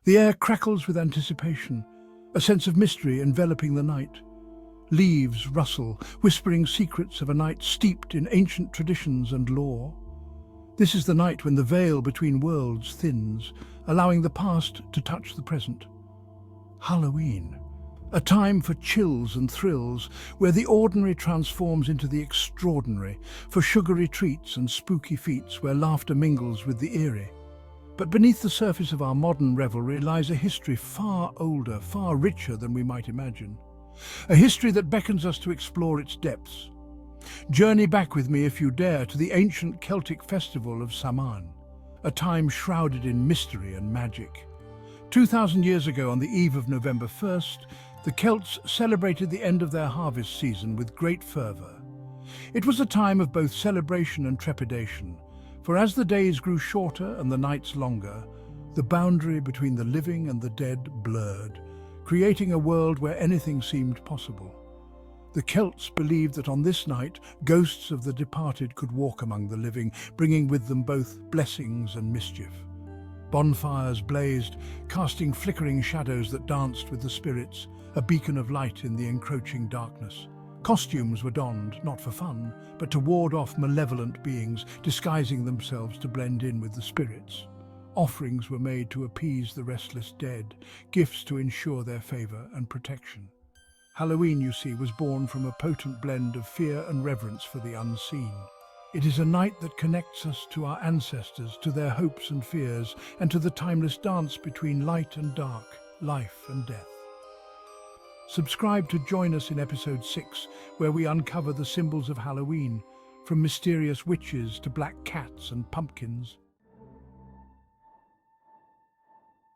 The air crackles with anticipation, a sense of mystery enveloping the night. Leaves rustle, whispering secrets of a night steeped in ancient traditions and lore. This is the night when the veil between worlds thins, allowing the past to touch the present. Halloween, a time for chills and thrills, where the ordinary transforms into the extraordinary, for sugary treats and spooky feats where laughter mingles with the eerie. But beneath the surface of our modern revelry lies a history far older, far richer than we might imagine. A history that beckons us to explore its depths. Journey back with me, if you dare, to the ancient Celtic festival of Samhain, a time shrouded in mystery and magic. 2,000 years ago, on the eve of November 1st, the Celts celebrated the end of their harvest season with great fervour. It was a time of both celebration and trepidation, for as the days grew shorter and the nights longer, the boundary between the living and the dead blurred, creating a world where anything seemed possible. The Celts believed that on this night, ghosts of the departed could walk among the living, bringing with them both blessings and mischief. Bonfires blazed, casting flickering shadows that danced with the spirits, a beacon of light in the encroaching darkness. Costumes were donned, not for fun, but to ward off malevolent beings, disguising themselves to blend in with the spirits. Offerings were made to appease the restless dead, gifts to ensure their favour and protection. Halloween, you see, was born from a potent blend of fear and reverence for the unseen. It is a night that connects us to our ancestors, to their hopes and fears, and to the timeless dance between light and dark, life and death. Subscribe to join us in episode 6, where we uncover the symbols of Halloween, from mysterious witches to black cats and pumpkins.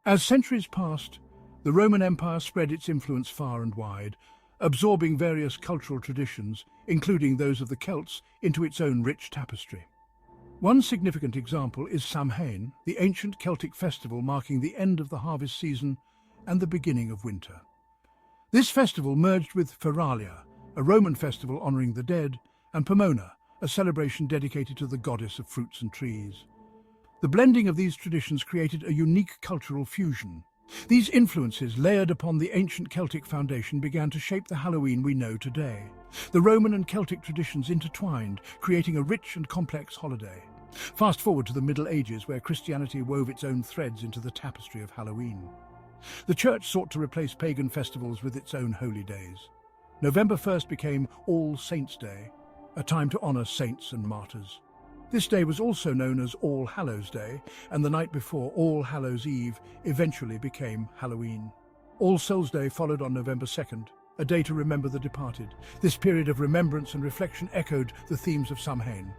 As centuries passed, the Roman Empire spread its influence far and wide, absorbing various cultural traditions, including those of the Celts, into its own rich tapestry. One significant example is Samhain, the ancient Celtic festival marking the end of the harvest season and the beginning of winter. This festival merged with Feralia, a Roman festival honouring the dead, and Pomona, a celebration dedicated to the goddess of fruits and trees. The blending of these traditions created a unique cultural fusion. These influences, layered upon the ancient Celtic foundation, began to shape the Halloween we know today. The Roman and Celtic traditions intertwined, creating a rich and complex holiday. Fast forward to the Middle Ages, where Christianity wove its own threads into the tapestry of Halloween. The Church sought to replace pagan festivals with its own holy days. November 1st became All Saints' Day, a time to honour saints and martyrs. This day was also known as All Hallows' Day, and the night before, All Hallows' Eve, eventually became Halloween. All Souls' Day followed on November 2nd, a day to remember the departed. This period of remembrance and reflection echoed the themes of Samhain,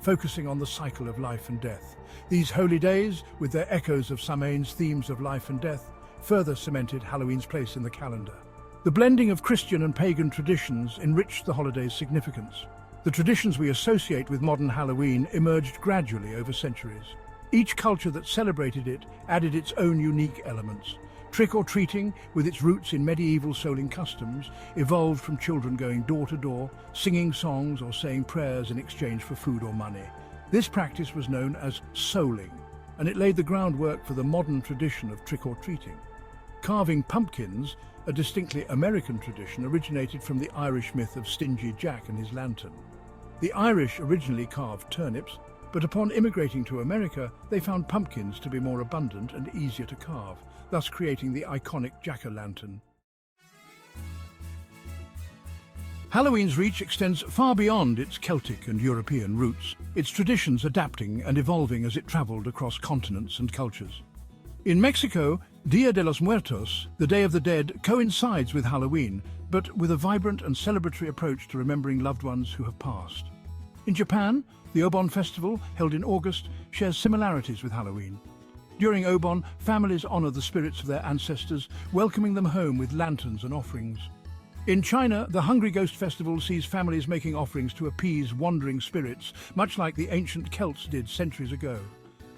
focusing on the cycle of life and death. These holy days, with their echoes of Samhain's themes of life and death, further cemented Halloween's place in the calendar. The blending of Christian and pagan traditions enriched the holiday's significance. The traditions we associate with modern Halloween emerged gradually over centuries. Each culture that celebrated it added its own unique elements. Trick-or-treating, with its roots in medieval souling customs, evolved from children going door to door, singing songs or saying prayers in exchange for food or money. This practice was known as souling, and it laid the groundwork for the modern tradition of trick-or-treating. Carving pumpkins, a distinctly American tradition, originated from the Irish myth of Stingy Jack and his lantern. The Irish originally carved turnips, but upon immigrating to America, they found pumpkins to be more abundant and easier to carve, thus creating the iconic jack-o'-lantern. Halloween's reach extends far beyond its Celtic and European roots, its traditions adapting and evolving as it traveled across continents and cultures. In Mexico, Dia de los Muertos, the Day of the Dead, coincides with Halloween, but with a vibrant and celebratory approach to remembering loved ones who have passed. In Japan, the Obon festival, held in August, shares similarities with Halloween. During Obon, families honor the spirits of their ancestors, welcoming them home with lanterns and offerings. In China, the Hungry Ghost Festival sees families making offerings to appease wandering spirits, much like the ancient Celts did centuries ago.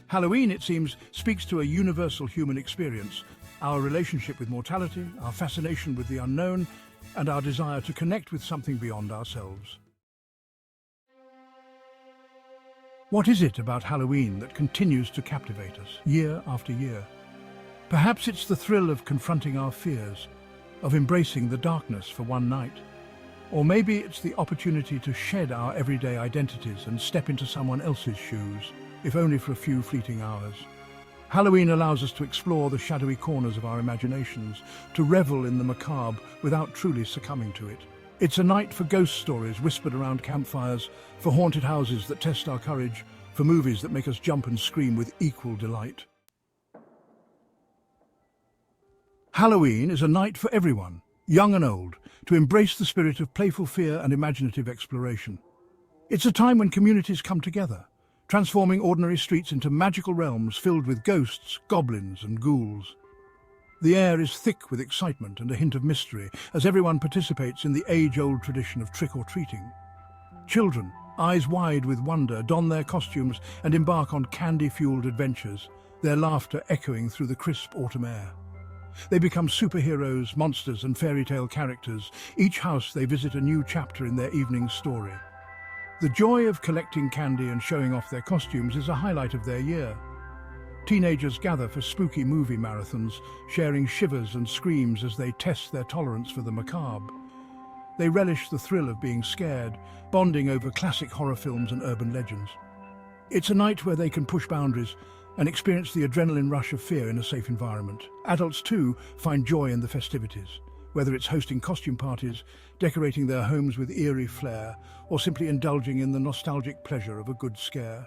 Halloween, it seems, speaks to a universal human experience, our relationship with mortality, our fascination with the unknown, and our desire to connect with something beyond ourselves. What is it about Halloween that continues to captivate us year after year? Perhaps it's the thrill of confronting our fears, of embracing the darkness for one night. Or maybe it's the opportunity to shed our everyday identities and step into someone else's shoes, if only for a few fleeting hours. Halloween allows us to explore the shadowy corners of our imaginations, to revel in the macabre without truly succumbing to it. It's a night for ghost stories whispered around campfires, for haunted houses that test our courage, for movies that make us jump and scream with equal delight. Halloween is a night for everyone, young and old, to embrace the spirit of playful fear and imaginative exploration. It's a time when communities come together, transforming ordinary streets into magical realms filled with ghosts, goblins and ghouls. The air is thick with excitement and a hint of mystery as everyone participates in the age-old tradition of trick-or-treating. Children, eyes wide with wonder, don their costumes and embark on candy-fueled adventures, their laughter echoing through the crisp autumn air. They become superheroes, monsters and fairy tale characters. Each house they visit a new chapter in their evening's story. The joy of collecting candy and showing off their costumes is a highlight of their year. Teenagers gather for spooky movie marathons, sharing shivers and screams as they test their tolerance for the macabre. They relish the thrill of being scared, bonding over classic horror films and urban legends. It's a night where they can push boundaries and experience the adrenaline rush of fear in a safe environment. Adults, too, find joy in the festivities, whether it's hosting costume parties, decorating their homes with eerie flair, or simply indulging in the nostalgic pleasure of a good scare.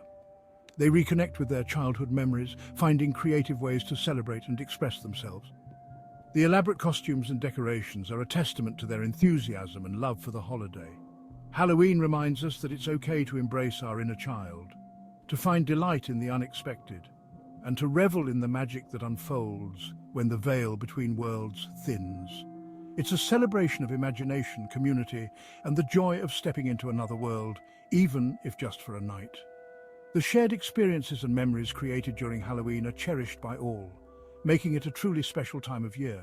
They reconnect with their childhood memories, finding creative ways to celebrate and express themselves. The elaborate costumes and decorations are a testament to their enthusiasm and love for the holiday. Halloween reminds us that it's okay to embrace our inner child, to find delight in the unexpected, and to revel in the magic that unfolds when the veil between worlds thins. It's a celebration of imagination, community, and the joy of stepping into another world, even if just for a night. The shared experiences and memories created during Halloween are cherished by all, making it a truly special time of year.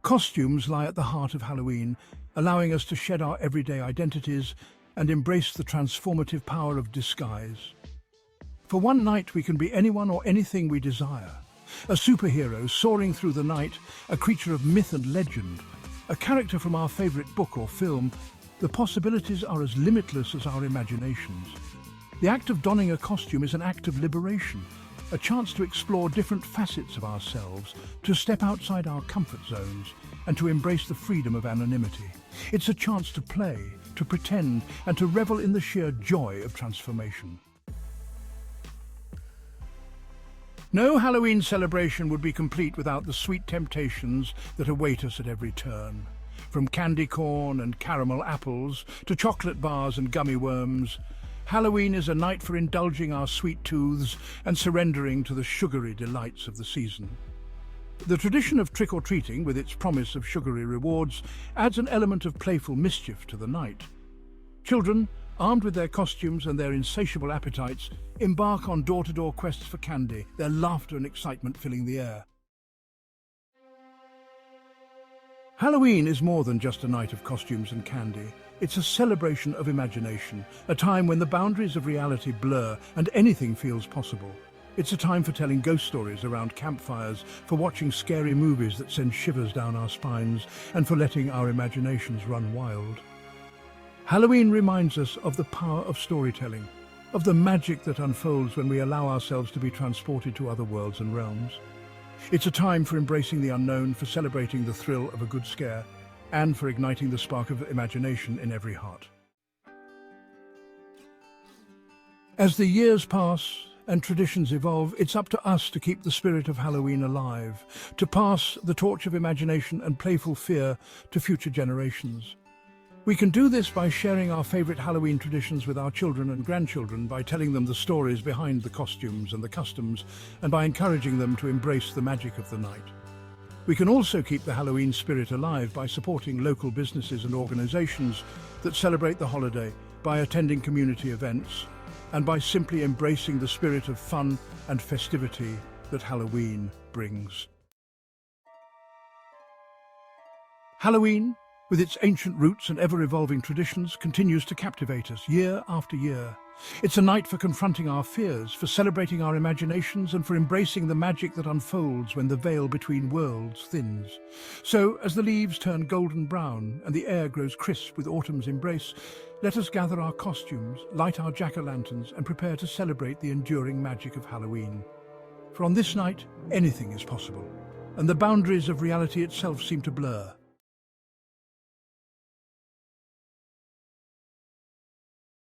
Costumes lie at the heart of Halloween, allowing us to shed our everyday identities and embrace the transformative power of disguise. For one night, we can be anyone or anything we desire. A superhero soaring through the night, a creature of myth and legend, a character from our favorite book or film. The possibilities are as limitless as our imaginations. The act of donning a costume is an act of liberation, a chance to explore different facets of ourselves, to step outside our comfort zones, and to embrace the freedom of anonymity. It's a chance to play, to pretend, and to revel in the sheer joy of transformation. No Halloween celebration would be complete without the sweet temptations that await us at every turn. From candy corn and caramel apples to chocolate bars and gummy worms, Halloween is a night for indulging our sweet tooths and surrendering to the sugary delights of the season. The tradition of trick-or-treating, with its promise of sugary rewards, adds an element of playful mischief to the night. Children, armed with their costumes and their insatiable appetites, embark on door-to-door quests for candy, their laughter and excitement filling the air. Halloween is more than just a night of costumes and candy. It's a celebration of imagination, a time when the boundaries of reality blur and anything feels possible. It's a time for telling ghost stories around campfires, for watching scary movies that send shivers down our spines, and for letting our imaginations run wild. Halloween reminds us of the power of storytelling, of the magic that unfolds when we allow ourselves to be transported to other worlds and realms. It's a time for embracing the unknown, for celebrating the thrill of a good scare, and for igniting the spark of imagination in every heart. As the years pass and traditions evolve, it's up to us to keep the spirit of Halloween alive, to pass the torch of imagination and playful fear to future generations. We can do this by sharing our favorite Halloween traditions with our children and grandchildren, by telling them the stories behind the costumes and the customs, and by encouraging them to embrace the magic of the night. We can also keep the Halloween spirit alive by supporting local businesses and organizations that celebrate the holiday, by attending community events, and by simply embracing the spirit of fun and festivity that Halloween brings. Halloween, with its ancient roots and ever-evolving traditions, continues to captivate us year after year. It's a night for confronting our fears, for celebrating our imaginations, and for embracing the magic that unfolds when the veil between worlds thins. So, as the leaves turn golden brown and the air grows crisp with autumn's embrace, let us gather our costumes, light our jack-o'-lanterns, and prepare to celebrate the enduring magic of Halloween. For on this night, anything is possible, and the boundaries of reality itself seem to blur.